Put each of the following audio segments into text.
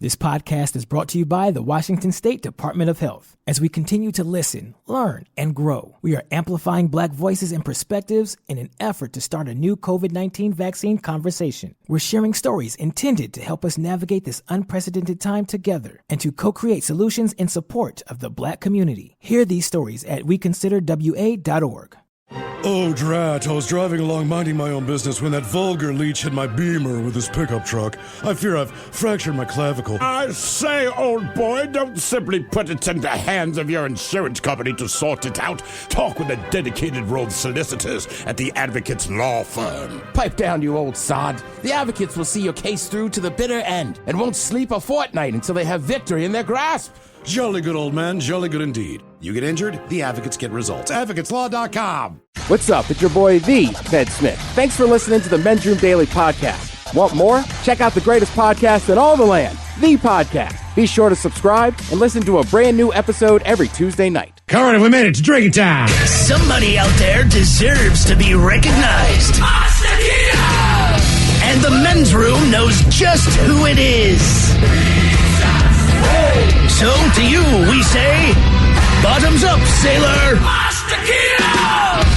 This podcast is brought to you by the Washington State Department of Health. As we continue to listen, learn, and grow, we are amplifying Black voices and perspectives in an effort to start a new COVID-19 vaccine conversation. We're sharing stories intended to help us navigate this unprecedented time together and to co-create solutions in support of the Black community. Hear these stories at weconsiderwa.org. Oh, drat, I was driving along minding my own business when that vulgar leech hit my Beamer with his pickup truck. I fear I've fractured my clavicle. I say, old boy, don't simply put it in the hands of your insurance company to sort it out. Talk with the dedicated road solicitors at the Advocates Law Firm. Pipe down, you old sod. The Advocates will see your case through to the bitter end and won't sleep a fortnight until they have victory in their grasp. Jolly good, old man. Jolly good indeed. You get injured, the Advocates get results. AdvocatesLaw.com. What's up? It's your boy, the Ted Smith. Thanks for listening to the Men's Room Daily Podcast. Want more? Check out the greatest podcast in all the land, The Podcast. Be sure to subscribe and listen to a brand new episode every Tuesday night. All right, we made it to drinking time. Somebody out there deserves to be recognized. And the Men's Room knows just who it is. So to you we say, bottoms up, sailor.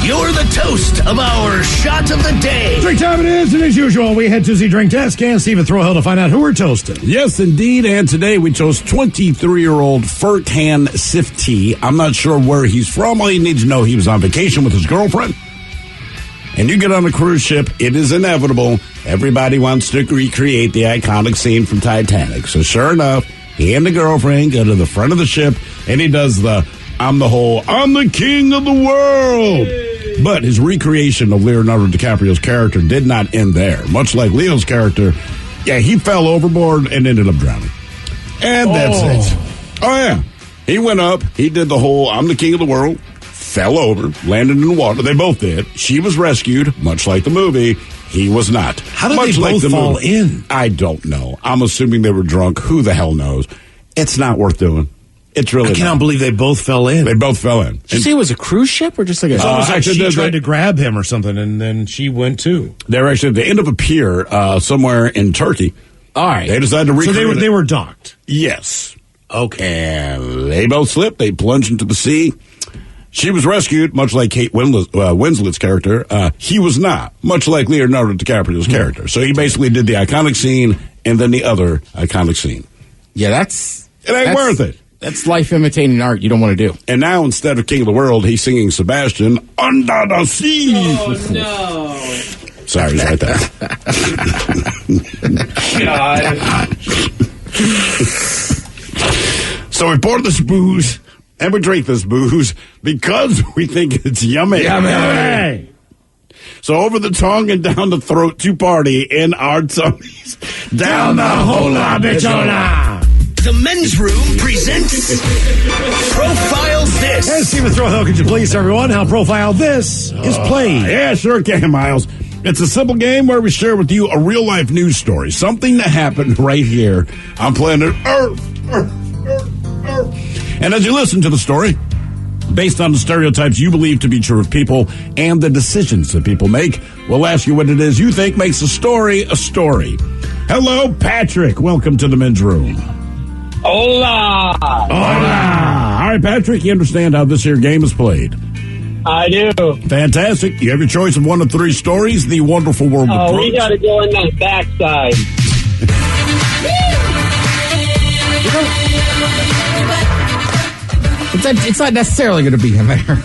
You're the toast of our shot of the day. Drink time it is, and as usual, we head to the drink test can Stephen Throwhill to find out who we're toasting. Yes, indeed, and today we chose 23-year-old Furkan Sifti. I'm not sure where he's from. All you need to know, he was on vacation with his girlfriend. And you get on a cruise ship, it is inevitable. Everybody wants to recreate the iconic scene from Titanic. So sure enough, he and the girlfriend go to the front of the ship, and he does I'm the king of the world. But his recreation of Leonardo DiCaprio's character did not end there. Much like Leo's character, he fell overboard and ended up drowning. And that's it. Oh, yeah. He went up, he did the whole I'm the king of the world, fell over, landed in the water. They both did. She was rescued, much like the movie. He was not. How did they both fall in? I don't know. I'm assuming they were drunk. Who the hell knows? It's not worth doing. It's really I cannot believe they both fell in. They both fell in. Did you say it was a cruise ship or just like a... It's almost like she tried to grab him or something, and then she went too. They were actually at the end of a pier somewhere in Turkey. All right. They decided to recreate So they were docked? Yes. Okay. And they both slipped. They plunged into the sea. She was rescued, much like Kate Winslet's character. He was not, much like Leonardo DiCaprio's character. So he basically did the iconic scene and then the other iconic scene. Yeah, It ain't worth it. That's life imitating art you don't want to do. And now, instead of King of the World, he's singing Sebastian, Under the Sea. Oh, no. Sorry, he's right there. God. So we pour this booze, and we drink this booze because we think it's yummy. Yummy. So over the tongue and down the throat to party in our tummies. Down the hola bichola. The Men's Room presents Profiles This. And Stephen Throwhill, could you please tell everyone how Profile This is played? Yeah, sure can, Miles. It's a simple game where we share with you a real-life news story, something that happened right here on planet Earth. And as you listen to the story, based on the stereotypes you believe to be true of people and the decisions that people make, we'll ask you what it is you think makes a story a story. Hello, Patrick. Welcome to the Men's Room. Hola. Hola. All right, Patrick, you understand how this here game is played? I do. Fantastic. You have your choice of one of three stories, The Wonderful World of Drugs. We got to go in that backside. It's not necessarily going to be in there.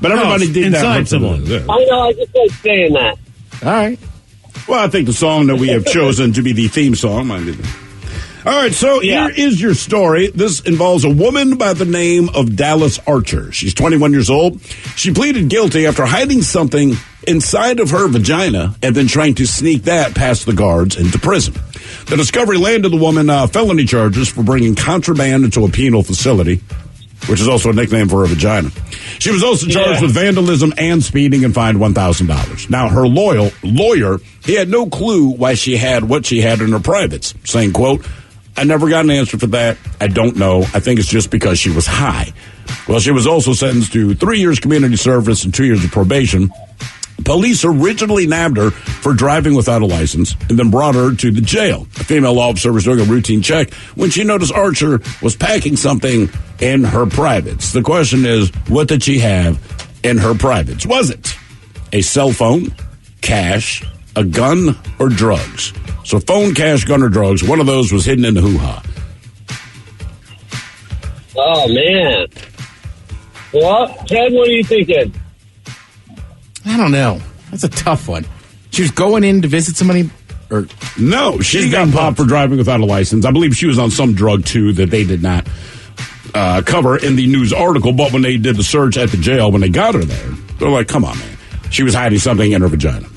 But everybody did that. Inside someone. I know, I just like saying that. All right. Well, I think the song that we have chosen to be the theme song. All right, so Here is your story. This involves a woman by the name of Dallas Archer. She's 21 years old. She pleaded guilty after hiding something inside of her vagina and then trying to sneak that past the guards into prison. The discovery landed the woman felony charges for bringing contraband into a penal facility, which is also a nickname for her vagina. She was also charged with vandalism and speeding and fined $1,000. Now, her lawyer, he had no clue why she had what she had in her privates, saying, quote, I never got an answer for that. I don't know. I think it's just because she was high. Well, she was also sentenced to 3 years community service and 2 years of probation. Police originally nabbed her for driving without a license and then brought her to the jail. A female officer was doing a routine check when she noticed Archer was packing something in her privates. The question is, what did she have in her privates? Was it a cell phone, cash, a gun, or drugs? So phone, cash, gun, or drugs, one of those was hidden in the hoo-ha. Oh, man. Well, Ted, what are you thinking? I don't know. That's a tough one. She was going in to visit somebody, or no, she got popped for driving without a license. I believe she was on some drug too that they did not cover in the news article. But when they did the search at the jail, when they got her there, they're like, "Come on, man, she was hiding something in her vagina."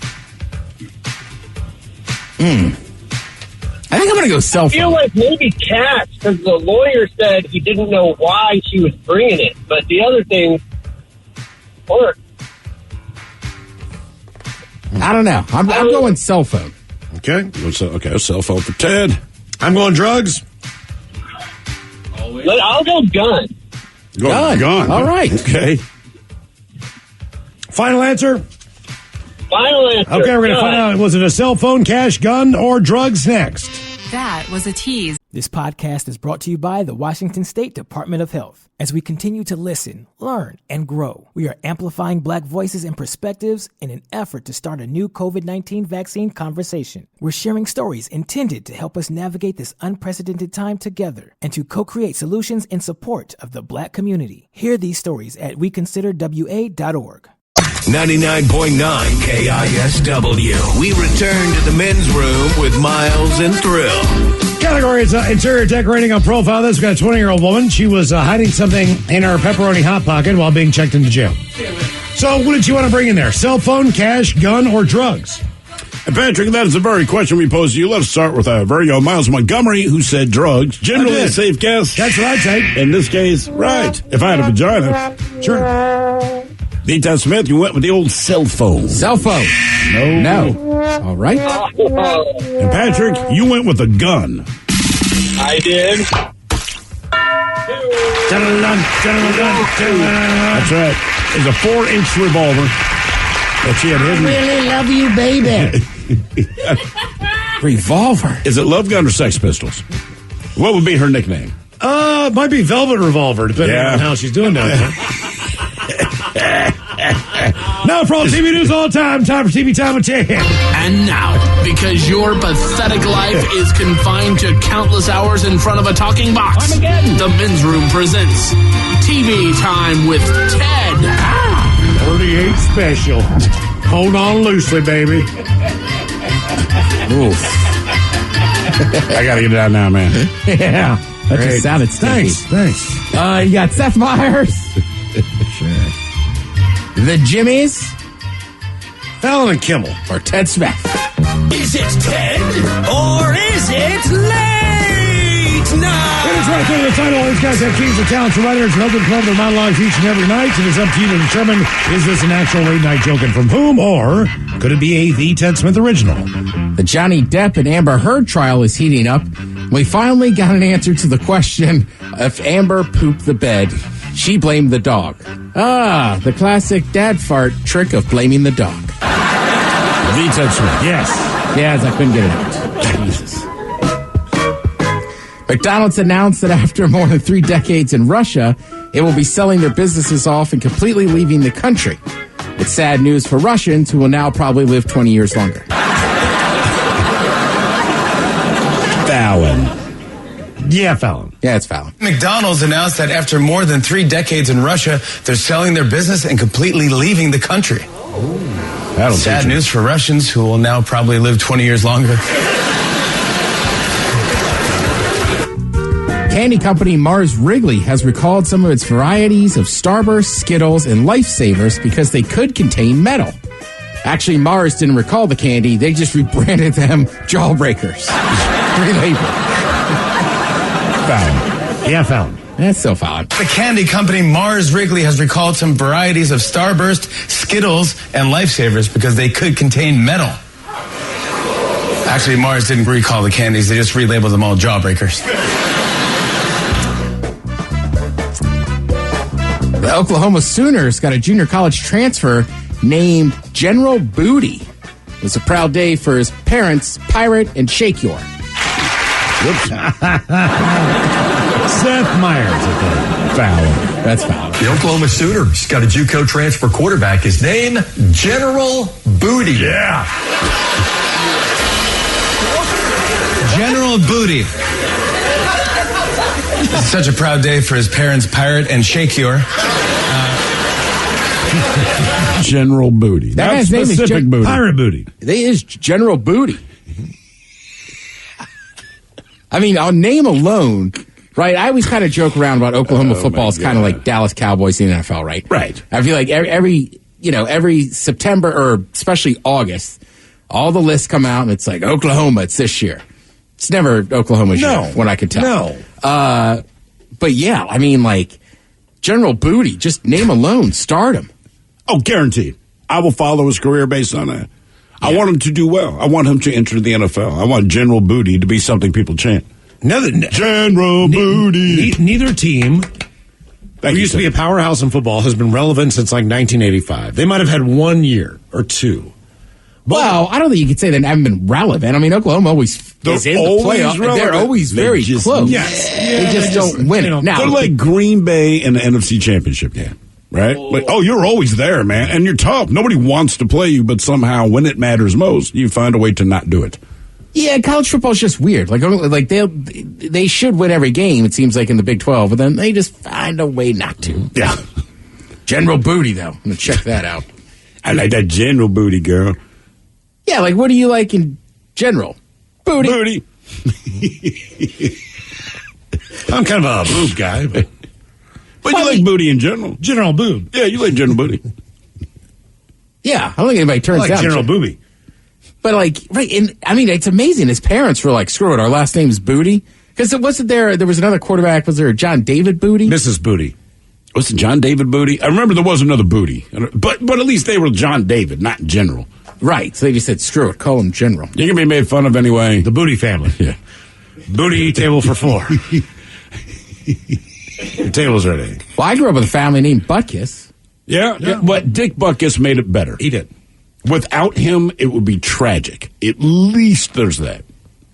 I think I'm going to go cell phone. I feel like maybe cash, because the lawyer said he didn't know why she was bringing it, but the other thing worked. I don't know. I'm going cell phone. Okay. Okay, a cell phone for Ted. I'm going drugs. I'll go gun. Gun. All right. Okay. Final answer? Final answer. Okay, we're going to find out. Was it a cell phone, cash, gun, or drugs next? That was a tease. This podcast is brought to you by the Washington State Department of Health. As we continue to listen, learn, and grow, we are amplifying Black voices and perspectives in an effort to start a new COVID-19 vaccine conversation. We're sharing stories intended to help us navigate this unprecedented time together and to co-create solutions in support of the Black community. Hear these stories at weconsiderwa.org. 99.9 KISW. We return to the men's room with Miles and Thrill. Category is interior decorating on profile. This, we've got a 20-year-old woman. She was hiding something in her pepperoni Hot Pocket while being checked into jail. So what did you want to bring in there? Cell phone, cash, gun, or drugs? And Patrick, that is the very question we posed to you. Let's start with our very own Miles Montgomery, who said drugs. Generally a safe guess. That's what I'd say. In this case, right. If I had a vagina. Sure. D-Town Smith, you went with the old cell phone. Cell phone. No. All right. And Patrick, you went with a gun. I did. That's right. It's a 4-inch revolver that she had hidden. I really love you, baby. Revolver. Is it Love Gun or Sex Pistols? What would be her nickname? It might be Velvet Revolver, depending on how she's doing down there. Now for all TV news all time for TV Time with 10. And now, because your pathetic life is confined to countless hours in front of a talking box, the Men's Room presents TV Time with Ted. 38 special. Hold on loosely, baby. Oof. I gotta get it out now, man. Yeah. That just sounded stinky. Thanks. You got Seth Meyers. Sure. The Jimmies. Fallon and Kimmel. Or Ted Smith. Is it Ted or is it late night? It is right there in the title. These guys have keys to talents and writers and open club their monologues each and every night. It is up to you to determine, is this an actual late night joke and from whom, or could it be a The Ted Smith original? The Johnny Depp and Amber Heard trial is heating up. We finally got an answer to the question, if Amber pooped the bed, she blamed the dog. The classic dad fart trick of blaming the dog. The Ted Smith. Yes, I couldn't get it out. Jesus. McDonald's announced that after more than 3 decades in Russia, it will be selling their businesses off and completely leaving the country. It's sad news for Russians who will now probably live 20 years longer. Fallon. Yeah, Fallon. Yeah, it's Fallon. McDonald's announced that after more than 3 decades in Russia, they're selling their business and completely leaving the country. Sad news for Russians who will now probably live 20 years longer. Candy company Mars Wrigley has recalled some of its varieties of Starburst, Skittles, and Lifesavers because they could contain metal. Actually, Mars didn't recall the candy. They just rebranded them Jawbreakers. Relabeled. Fallon. Yeah, Fallon. That's so Fallon. The candy company Mars Wrigley has recalled some varieties of Starburst, Skittles, and Lifesavers because they could contain metal. Actually, Mars didn't recall the candies. They just relabeled them all Jawbreakers. The Oklahoma Sooners got a junior college transfer named General Booty. It was a proud day for his parents, Pirate and Shakeyor. Whoops. Seth Meyers. Foul. That's foul. The Oklahoma Sooners got a JUCO transfer quarterback. His name, General Booty. Yeah. General Booty. It's such a proud day for his parents, Pirate and Shakeyor. General Booty. That guy's name is Booty. Pirate Booty. It is General Booty. I mean, on name alone, right? I always kind of joke around about Oklahoma football is kind of like Dallas Cowboys in the NFL, right? Right. I feel like every September or especially August, all the lists come out and it's like Oklahoma, it's this year. It's never Oklahoma's year, from what I can tell. No. But yeah, I mean, like, General Booty, just name alone, start him. Oh, guaranteed. I will follow his career based on that. I want him to do well. I want him to enter the NFL. I want General Booty to be something people chant. General Booty. Neither team, who used to be a powerhouse in football, has been relevant since like 1985. They might have had 1 year or two. Well, I don't think you could say they haven't been relevant. I mean, Oklahoma always is in the playoff. They're always very close. Yes. They just don't win it. Now, they're like Green Bay in the NFC Championship game, right? Like, you're always there, man, and you're tough. Nobody wants to play you, but somehow when it matters most, you find a way to not do it. yeah, college football is just weird. Like they should win every game, it seems like, in the Big 12, but then they just find a way not to. Yeah. General Booty, though. I'm going to check that out. I like that General Booty, girl. Yeah, like, what do you like in general? Booty. Booty. I'm kind of a boob guy, but you like booty in general. General Boob. Yeah, you like General Booty. Yeah, I don't think anybody turns I like down General Booby. But, like, right, and I mean, it's amazing. His parents were like, screw it, our last name's Booty. Because there was another quarterback, was there a John David Booty? Mrs. Booty. Was it John David Booty? I remember there was another Booty. But at least they were John David, not General. Right, so they just said, screw it, call him General. You can be made fun of anyway. The Booty family. Yeah. Booty table for 4. The table's ready. Well, I grew up with a family named Butkus. Yeah, but Dick Butkus made it better. He did. Without him, it would be tragic. At least there's that.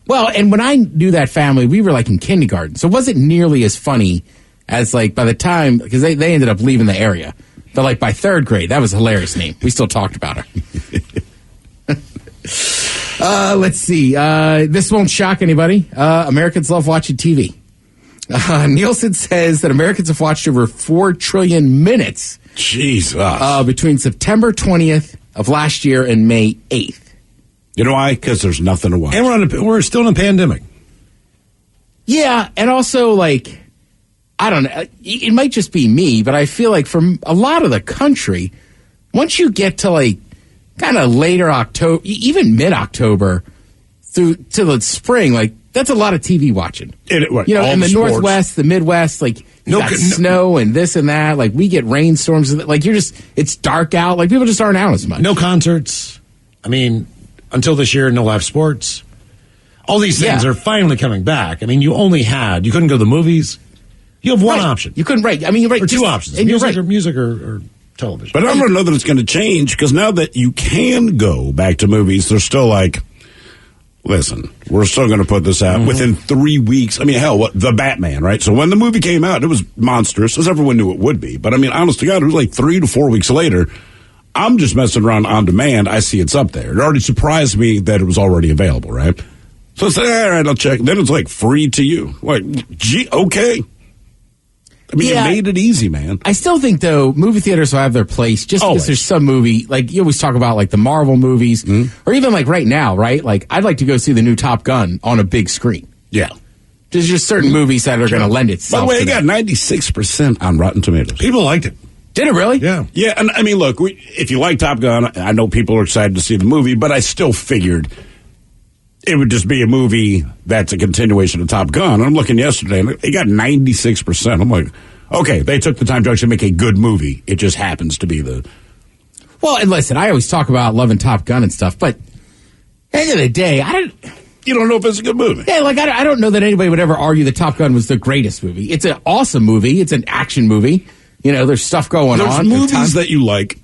Well, and when I knew that family, we were like in kindergarten, so it wasn't nearly as funny as like by the time, because they ended up leaving the area. But like by 3rd grade, that was a hilarious name. We still talked about her. Let's see. This won't shock anybody. Americans love watching TV. Nielsen says that Americans have watched over 4 trillion minutes. Jesus. Between September 20th of last year and May 8th. You know why? Because there's nothing to watch. And we're still in a pandemic. Yeah, and also, like, I don't know. It might just be me, but I feel like from a lot of the country, once you get to, like, kind of later October, even mid-October through to the spring, like, that's a lot of TV watching. In the Northwest, the Midwest, like, you got snow and this and that. Like, we get rainstorms. Like, it's dark out. Like, people just aren't out as much. No concerts. I mean, until this year, no live sports. All these things are finally coming back. I mean, you couldn't go to the movies. You have one option. You couldn't, right. I mean, you're right. Or two options. And music or television. But I don't know that it's going to change, because now that you can go back to movies, they're still like, listen, we're still going to put this out within 3 weeks. I mean, hell, The Batman, right? So when the movie came out, it was monstrous, as everyone knew it would be. But I mean, honest to God, it was like 3 to 4 weeks later. I'm just messing around on demand. I see it's up there. It already surprised me that it was already available, right? So I said, all right, I'll check. Then it's like free to you. Like, gee, okay. I mean, you made it easy, man. I still think, though, movie theaters will have their place just because there's some movie, like you always talk about, like the Marvel movies, or even like right now, right? Like, I'd like to go see the new Top Gun on a big screen. Yeah. There's just certain movies that are going to lend itself. By the way, it to got 96% on Rotten Tomatoes. People liked it. Did it really? Yeah. Yeah, and I mean, look, if you like Top Gun, I know people are excited to see the movie, but I still figured it would just be a movie that's a continuation of Top Gun. And I'm looking yesterday, and it got 96%. I'm like, okay, they took the time to actually make a good movie. It just happens to be the... Well, and listen, I always talk about loving Top Gun and stuff, but at the end of the day, you don't know if it's a good movie. Yeah, like, I don't know that anybody would ever argue that Top Gun was the greatest movie. It's an awesome movie. It's an action movie. You know, there's stuff going on. There's movies that you like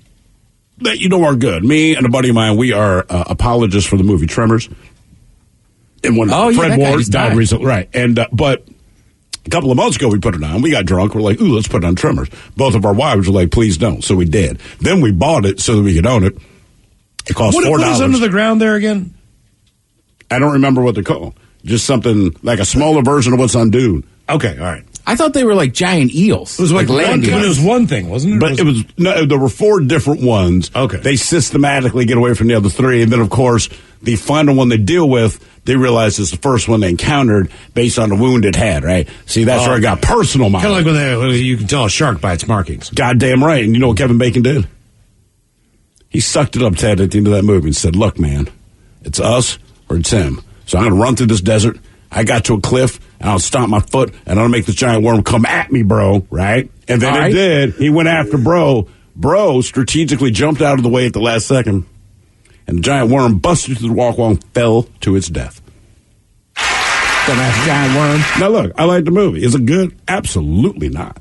that you know are good. Me and a buddy of mine, we are apologists for the movie Tremors. And when Fred Ward died recently, right? And but a couple of months ago, we put it on. We got drunk. We're like, ooh, let's put it on Tremors. Both of our wives were like, please don't. So we did. Then we bought it so that we could own it. It cost $4. What is under the ground there again? I don't remember what they're called. Just something like a smaller version of what's on Dune. Okay, all right. I thought they were like giant eels. It was like land eels. It was one thing, wasn't it? But there were 4 different ones. Okay. They systematically get away from the other 3. And then, of course, the final one they deal with, they realize is the first one they encountered based on the wound it had, right? See, that's where it got personal. Kind of like when you can tell a shark by its markings. Goddamn right. And you know what Kevin Bacon did? He sucked it up, Ted, at the end of that movie and said, look, man, it's us or it's him. So I'm going to run through this desert. I got to a cliff, and I'll stomp my foot, and I'll make this giant worm come at me, bro, right? And then it did. He went after Bro. Bro strategically jumped out of the way at the last second, and the giant worm busted through the walkway and fell to its death. Dumbass giant worm. Now, look, I like the movie. Is it good? Absolutely not.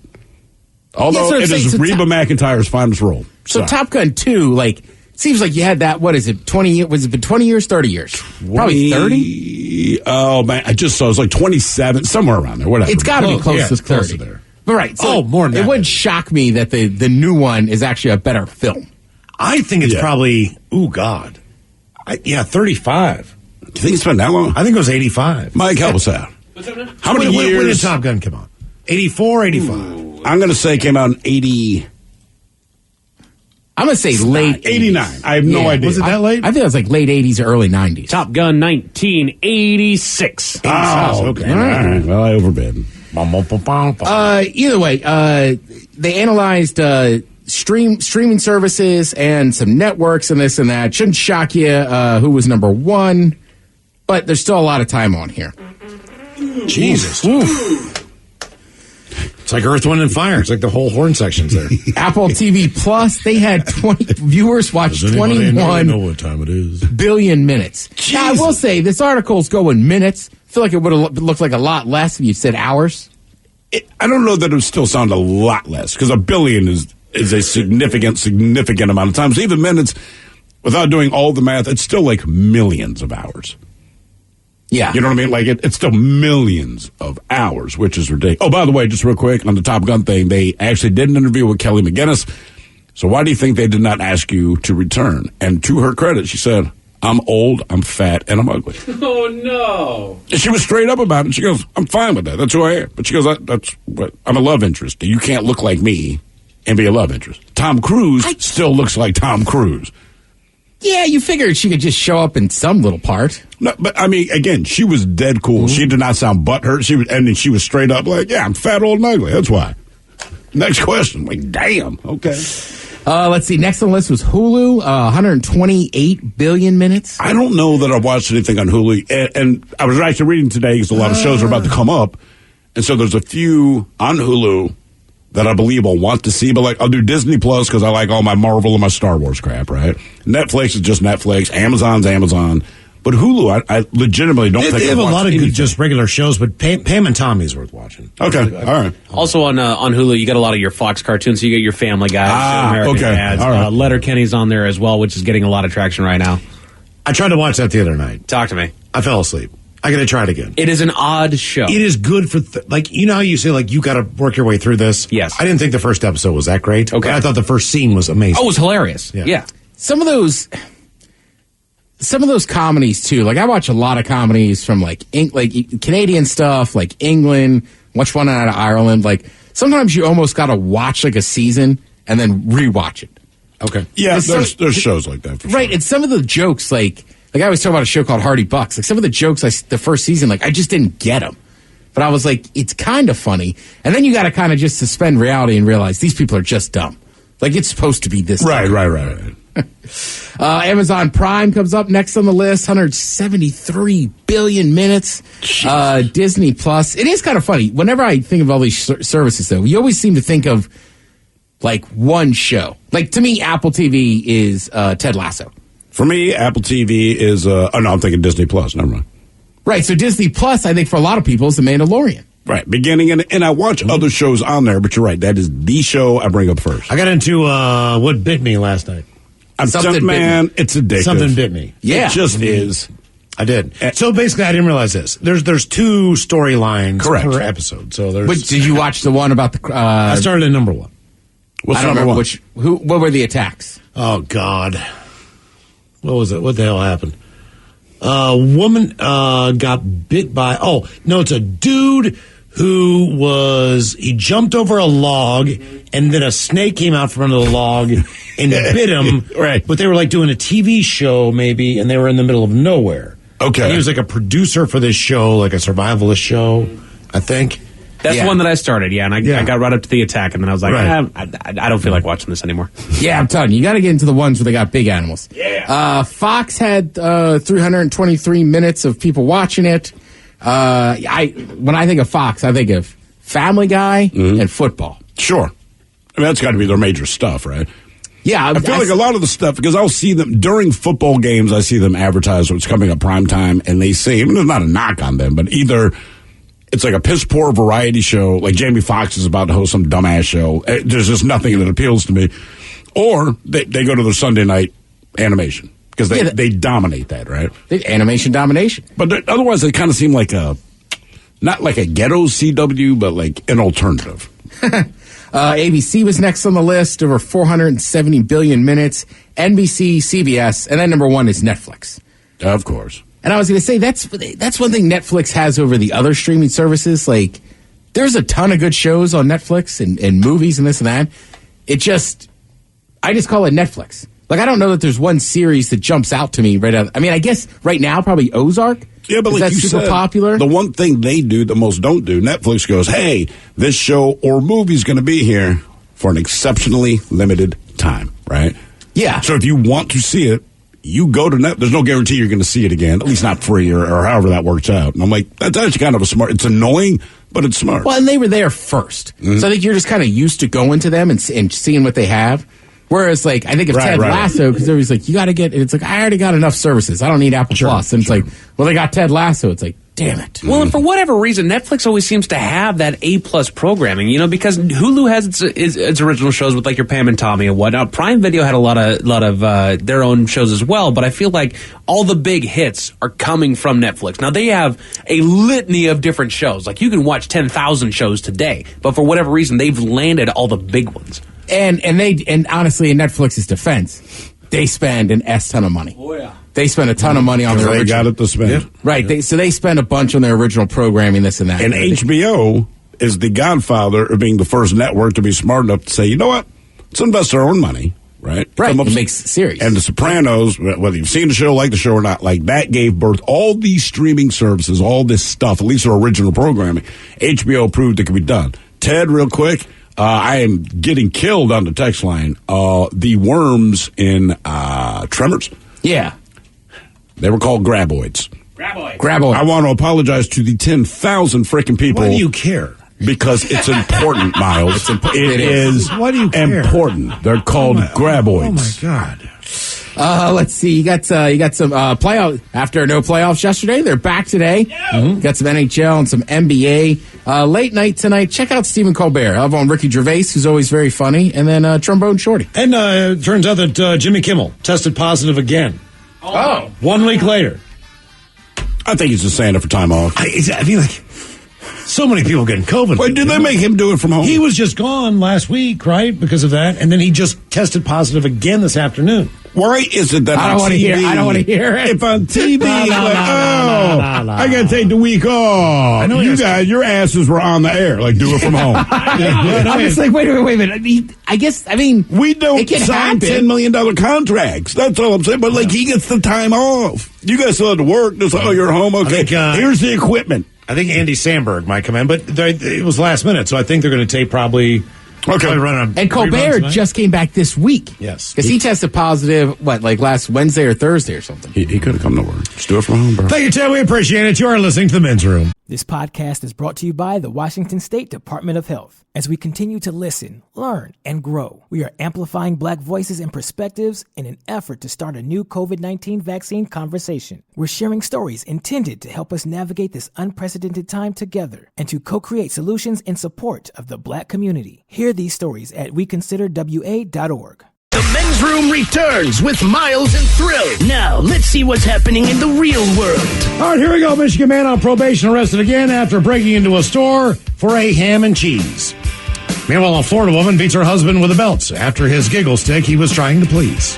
Although it is Reba McEntire's finest role. So Top Gun 2, like, seems like you had that, what is it, 20 years? Was it been 20 years, 30 years? Probably 30? Oh, man, I just saw it was like 27, somewhere around there, whatever. It's got to be close to 30. Close to there. But right. So more than that. It wouldn't shock me that the new one is actually a better film. I think it's probably, 35. Do you think it's been that long? I think it was 85. Mike, help us out. How many years? When did Top Gun come out? 84, 85? I'm going to say it came out in 80. I'm going to say late 89. I have no idea. Was it that late? I think it was like late 80s or early 90s. Top Gun 1986. Oh, okay. All right. Well, I overbid. Either way, they analyzed streaming services and some networks and this and that. Shouldn't shock you who was number 1, but there's still a lot of time on here. Jesus. It's like Earth, Wind, and Fire. It's like the whole horn section's there. Apple TV Plus, they had 20 viewers watch 21 know what time it is? billion minutes. Now, I will say, this article's going minutes. I feel like it would have looked like a lot less if you said hours. I don't know that it would still sound a lot less, because a billion is a significant amount of time. So even minutes, without doing all the math, it's still like millions of hours. Yeah. You know what I mean? Like, it's still millions of hours, which is ridiculous. Oh, by the way, just real quick, on the Top Gun thing, they actually did an interview with Kelly McGinnis. So why do you think they did not ask you to return? And to her credit, she said, I'm old, I'm fat, and I'm ugly. Oh, no. And she was straight up about it. She goes, I'm fine with that. That's who I am. But she goes, that's what I'm a love interest. You can't look like me and be a love interest. Tom Cruise still looks like Tom Cruise. Yeah, you figured she could just show up in some little part. No, but I mean, again, she was dead cool. Mm-hmm. She did not sound butthurt. She was straight up like, yeah, I'm fat, old, and ugly. That's why. Next question. Like, damn. Okay. Let's see. Next on the list was Hulu, 128 billion minutes. I don't know that I've watched anything on Hulu. And I was actually reading today because a lot of shows are about to come up. And so there's a few on Hulu that I believe I'll want to see, but like I'll do Disney Plus because I like all my Marvel and my Star Wars crap, right? Netflix is just Netflix, Amazon's Amazon, but Hulu I legitimately don't think they have a lot of good just regular shows, but Pam and Tommy is worth watching. Okay, all right. Also on Hulu, you get a lot of your Fox cartoons, so you get your Family Guy, American Dads. All right. Letterkenny's on there as well, which is getting a lot of traction right now. I tried to watch that the other night. Talk to me. I fell asleep. I got to try it again. It is an odd show. It is good for, you know how you say, like, you got to work your way through this? Yes. I didn't think the first episode was that great. Okay. I thought the first scene was amazing. Oh, it was hilarious. Yeah. Some of those comedies, too. Like, I watch a lot of comedies from, like Canadian stuff, like England, watch one out of Ireland. Like, sometimes you almost got to watch, like, a season and then rewatch it. Okay. Yeah, there's shows like that, for right, sure. and some of the jokes, like I always talk about a show called Hardy Bucks. Like, some of the jokes the first season, like, I just didn't get them. But I was like, it's kind of funny. And then you got to kind of just suspend reality and realize these people are just dumb. Like, it's supposed to be this Right. Amazon Prime comes up next on the list, 173 billion minutes. Disney Plus. It is kind of funny. Whenever I think of all these services, though, you always seem to think of, like, one show. Like, to me, Apple TV is Ted Lasso. For me, Apple TV is, I'm thinking Disney Plus. Never mind. Right, so Disney Plus, I think for a lot of people, is The Mandalorian. Right, beginning, and I watch other shows on there, but you're right, that is the show I bring up first. I got into What Bit Me last night. Man, it's addictive. Something bit me. Yeah. It just is. I did. So basically, I didn't realize this. There's 2 storylines per episode. So there's. But did you watch the one about the? I started at number 1. What's I don't number remember 1? What were the attacks? Oh God, what was it? What the hell happened? A woman got bit by. Oh no, it's a dude he jumped over a log, and then a snake came out from under the log and bit him. Right. But they were like doing a TV show maybe, and they were in the middle of nowhere. Okay. And he was like a producer for this show, like a survivalist show, I think. That's the one that I started, and I got right up to the attack, and then I was like, I don't feel like watching this anymore. Yeah, I'm telling you got to get into the ones where they got big animals. Yeah. Fox had 323 minutes of people watching it. When I think of Fox, I think of Family Guy and football. Sure. I mean, that's got to be their major stuff, right? Yeah. I feel like a lot of the stuff, because I'll see them during football games, I see them advertise what's coming up prime time, and they say, I mean, there's not a knock on them, but either it's like a piss poor variety show, like Jamie Foxx is about to host some dumbass show. There's just nothing that appeals to me. Or they go to their Sunday night animation, because they dominate that, right? Animation domination. But otherwise, they kind of seem like not like a ghetto CW, but like an alternative. ABC was next on the list, over 470 billion minutes. NBC, CBS, and then number 1 is Netflix. Of course. And I was going to say, that's one thing Netflix has over the other streaming services. Like, there's a ton of good shows on Netflix and movies and this and that. I just call it Netflix. Like, I don't know that there's one series that jumps out to me right out. I mean, I guess right now, probably Ozark. Yeah, but like that's you super said, popular. The one thing they do that most don't do, Netflix goes, hey, this show or movie is going to be here for an exceptionally limited time, right? Yeah. So if you want to see it, you go to Netflix. There's no guarantee you're going to see it again, at least not free or however that works out. And I'm like, that's actually kind of it's annoying, but it's smart. Well, and they were there first. So I think you're just kind of used to going to them and seeing what they have. Whereas, like, I think of Ted Lasso, because everybody's like, you got to get, it's like, I already got enough services. I don't need Apple Plus. And it's like, well, they got Ted Lasso. It's like, damn it. Well, and for whatever reason, Netflix always seems to have that A-plus programming, because Hulu has its original shows with, like, your Pam and Tommy and whatnot. Prime Video had a lot of their own shows as well, but I feel like all the big hits are coming from Netflix. Now, they have a litany of different shows. Like, you can watch 10,000 shows today, but for whatever reason, they've landed all the big ones. And honestly, in Netflix's defense, they spend an ton of money. Oh, yeah. They spend a ton of money on their original. They got it to spend. Yeah. Right. So they spend a bunch on their original programming, this and that. And HBO is the godfather of being the first network to be smart enough to say, you know what? Let's invest our own money, right? Right. It makes series. And The Sopranos, whether you've seen the show, like the show or not, like that gave birth all these streaming services, all this stuff, at least their original programming. HBO proved it could be done. Ted, real quick. I am getting killed on the text line. The worms in Tremors. Yeah. They were called graboids. Graboids. I want to apologize to the 10,000 freaking people. Why do you care? Because it's important, Miles. It is Why do you care? important. They're called graboids. Oh, my God. Let's see. You got some playoff after no playoffs yesterday. They're back today. Got some NHL and some NBA. Late night tonight. Check out Stephen Colbert. I have on Ricky Gervais, who's always very funny, and then Trombone Shorty. And it turns out that Jimmy Kimmel tested positive again. Oh. 1 week later. I think he's just saying it for time off. I feel like so many people getting COVID. Wait, did they make him do it from home? He was just gone last week, right? Because of that. And then he just tested positive again this afternoon. Why is it that I don't want to hear. I don't want to hear it. If on TV, I got to take the week off. I know you guys, your asses were on the air. Like, do it from home. I'm just like, wait a minute. We don't sign $10 million contracts. That's all I'm saying. But like, he gets the time off. You guys still have to work. Just you're home. Okay, here's the equipment. I think Andy Samberg might come in, but it was last minute, so I think they're going to take probably. Okay. And Colbert just came back this week. Yes. Because he tested positive, last Wednesday or Thursday or something. He could have come to work. Just do it from home, bro. Thank you, Ted. We appreciate it. You are listening to The Men's Room. This podcast is brought to you by the Washington State Department of Health. As we continue to listen, learn, and grow, we are amplifying Black voices and perspectives in an effort to start a new COVID-19 vaccine conversation. We're sharing stories intended to help us navigate this unprecedented time together and to co-create solutions in support of the Black community. Hear these stories at weconsiderwa.org. The Men's Room returns with Miles and Thrill. Now, let's see what's happening in the real world. All right, here we go. Michigan man on probation arrested again after breaking into a store for a ham and cheese. Meanwhile, a Florida woman beats her husband with a belt after his giggle stick he was trying to please.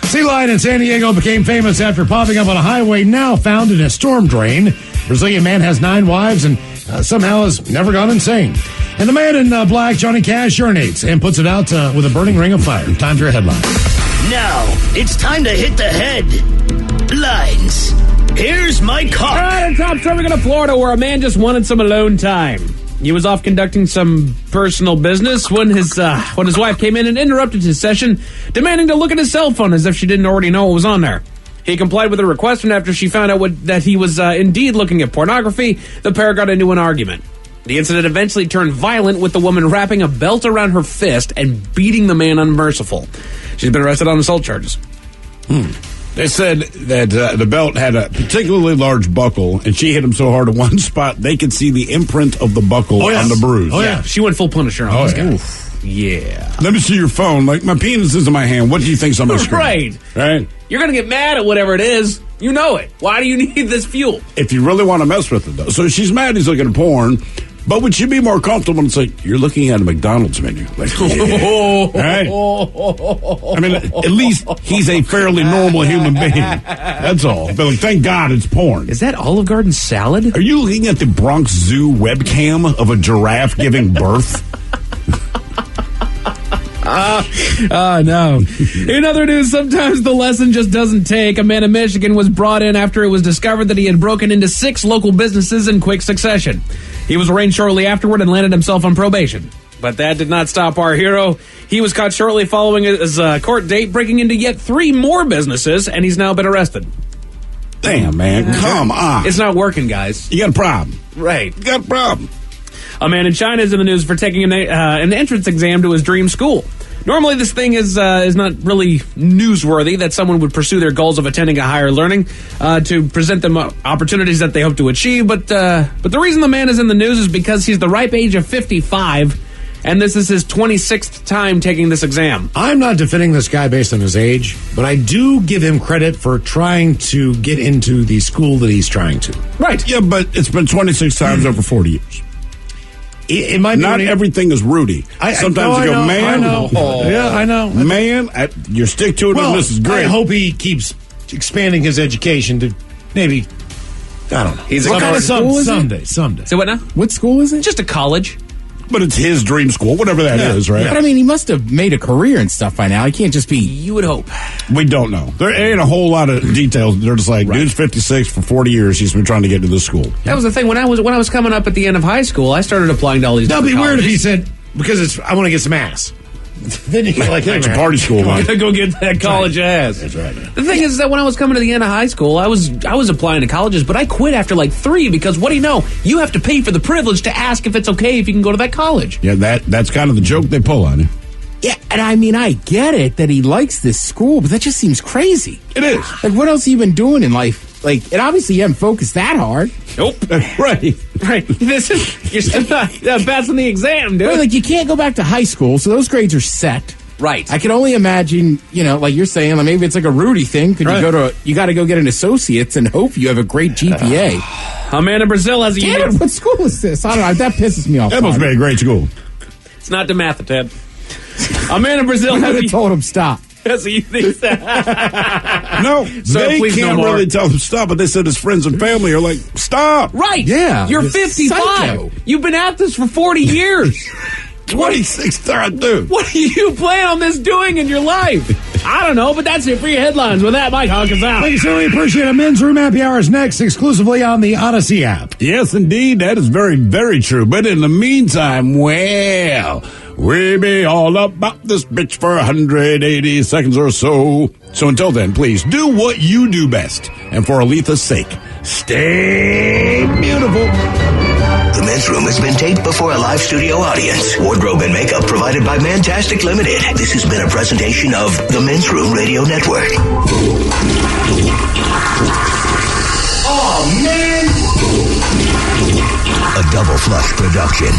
Sea lion in San Diego became famous after popping up on a highway now found in a storm drain. Brazilian man has 9 wives and somehow has never gone insane. And the man in black, Johnny Cash, urinates and puts it out with a burning ring of fire. Time for your headline. Now, it's time to hit the headlines. Here's my call. All right, and top story, we're going to Florida, where a man just wanted some alone time. He was off conducting some personal business when his wife came in and interrupted his session, demanding to look at his cell phone as if she didn't already know what was on there. He complied with her request, and after she found out that he was indeed looking at pornography, the pair got into an argument. The incident eventually turned violent, with the woman wrapping a belt around her fist and beating the man unmerciful. She's been arrested on assault charges. They said that the belt had a particularly large buckle, and she hit him so hard in one spot, they could see the imprint of the buckle on the bruise. Oh, yeah. She went full Punisher on this guy. Oof. Yeah. Let me see your phone. Like, my penis is in my hand. What do you think's on my screen? Right. You're going to get mad at whatever it is. You know it. Why do you need this fuel? If you really want to mess with it, though. So she's mad he's looking at porn, but would she be more comfortable and say, you're looking at a McDonald's menu? Like, yeah. Right? I mean, at least he's a fairly normal human being. That's all. But like, thank God it's porn. Is that Olive Garden salad? Are you looking at the Bronx Zoo webcam of a giraffe giving birth? No. In other news, sometimes the lesson just doesn't take. A man in Michigan was brought in after it was discovered that he had broken into 6 local businesses in quick succession. He was arraigned shortly afterward and landed himself on probation. But that did not stop our hero. He was caught shortly following his court date, breaking into yet 3 more businesses, and he's now been arrested. Damn, man. Come on. It's not working, guys. You got a problem. Right. You got a problem. A man in China is in the news for taking an entrance exam to his dream school. Normally, this thing is not really newsworthy that someone would pursue their goals of attending a higher learning to present them opportunities that they hope to achieve. But the reason the man is in the news is because he's the ripe age of 55, and this is his 26th time taking this exam. I'm not defending this guy based on his age, but I do give him credit for trying to get into the school that he's trying to. Right. Yeah, but it's been 26 times over 40 years. It might not everything is Rudy. Sometimes you go, man. I know. Yeah, I know. Man, you stick to it, and this is great. I hope he keeps expanding his education to maybe, I don't know. What kind of school is it? Someday. So what now? What school is it? Just a college. But it's his dream school, whatever that is, right? But I mean, he must have made a career and stuff by now. He can't just be. You would hope. We don't know. There ain't a whole lot of details. They're just like, dude's 56 for 40 years. He's been trying to get to this school. That was the thing. When I was coming up at the end of high school, I started applying to all these. That'd be colleges. weird if he said, because I want to get some ass. Then you get like, it's a party school, man. Go get that college ass. That's right. The thing is that when I was coming to the end of high school, I was applying to colleges, but I quit after like 3 because what do you know? You have to pay for the privilege to ask if it's okay if you can go to that college. Yeah, that's kind of the joke they pull on you. Yeah, and I mean, I get it that he likes this school, but that just seems crazy. It is. Like, what else have you been doing in life? Like, and obviously you haven't focused that hard. Nope. Right. You're still not passing the exam, dude. Right, like, you can't go back to high school, so those grades are set. Right. I can only imagine, like you're saying, like maybe it's like a Rudy thing. Could you got to go get an associate's and hope you have a great GPA. A man in Brazil has a Damn it, what school is this? I don't know. That pisses me off. That must be a great school. It's not DeMatha, Ted. A man in Brazil has told him stop. No, so they can't really tell him stop, but they said his friends and family are like, stop. Right. Yeah. You're 55. Psycho. You've been at this for 40 years. 26, dude. What do you plan on this doing in your life? I don't know, but that's it for your headlines. With that, Mike Hawkins out. Thank you, sir. We appreciate it. Men's Room Happy Hour is next, exclusively on the Odyssey app. Yes, indeed. That is very, very true. But in the meantime, well, we be all about this bitch for 180 seconds or so. So until then, please do what you do best. And for Aletha's sake, stay beautiful. The Men's Room has been taped before a live studio audience. Wardrobe and makeup provided by Mantastic Limited. This has been a presentation of the Men's Room Radio Network. Oh, man! A Double Flush production.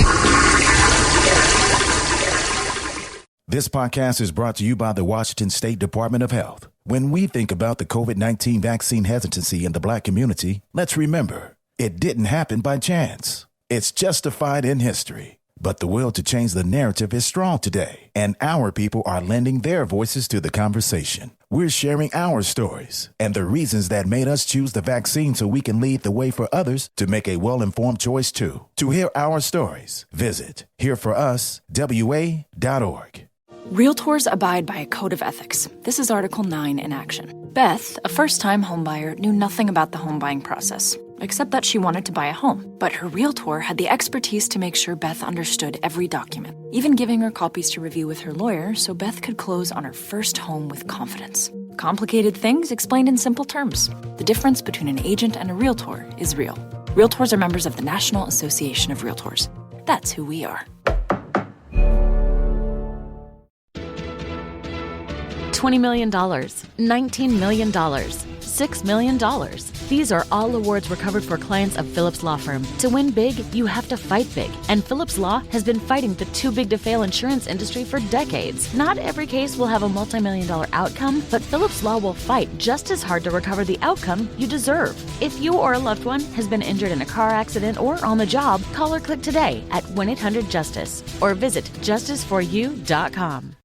This podcast is brought to you by the Washington State Department of Health. When we think about the COVID-19 vaccine hesitancy in the Black community, let's remember, it didn't happen by chance. It's justified in history. But the will to change the narrative is strong today, and our people are lending their voices to the conversation. We're sharing our stories and the reasons that made us choose the vaccine so we can lead the way for others to make a well-informed choice too. To hear our stories, visit hereforuswa.org. Realtors abide by a code of ethics. This is Article 9 in action. Beth, a first-time homebuyer, knew nothing about the home buying process, except that she wanted to buy a home. But her realtor had the expertise to make sure Beth understood every document, even giving her copies to review with her lawyer so Beth could close on her first home with confidence. Complicated things explained in simple terms. The difference between an agent and a realtor is real. Realtors are members of the National Association of Realtors. That's who we are. $20 million, $19 million, $6 million. These are all awards recovered for clients of Phillips Law Firm. To win big, you have to fight big. And Phillips Law has been fighting the too-big-to-fail insurance industry for decades. Not every case will have a multi-million-dollar outcome, but Phillips Law will fight just as hard to recover the outcome you deserve. If you or a loved one has been injured in a car accident or on the job, call or click today at 1-800-JUSTICE or visit justiceforyou.com.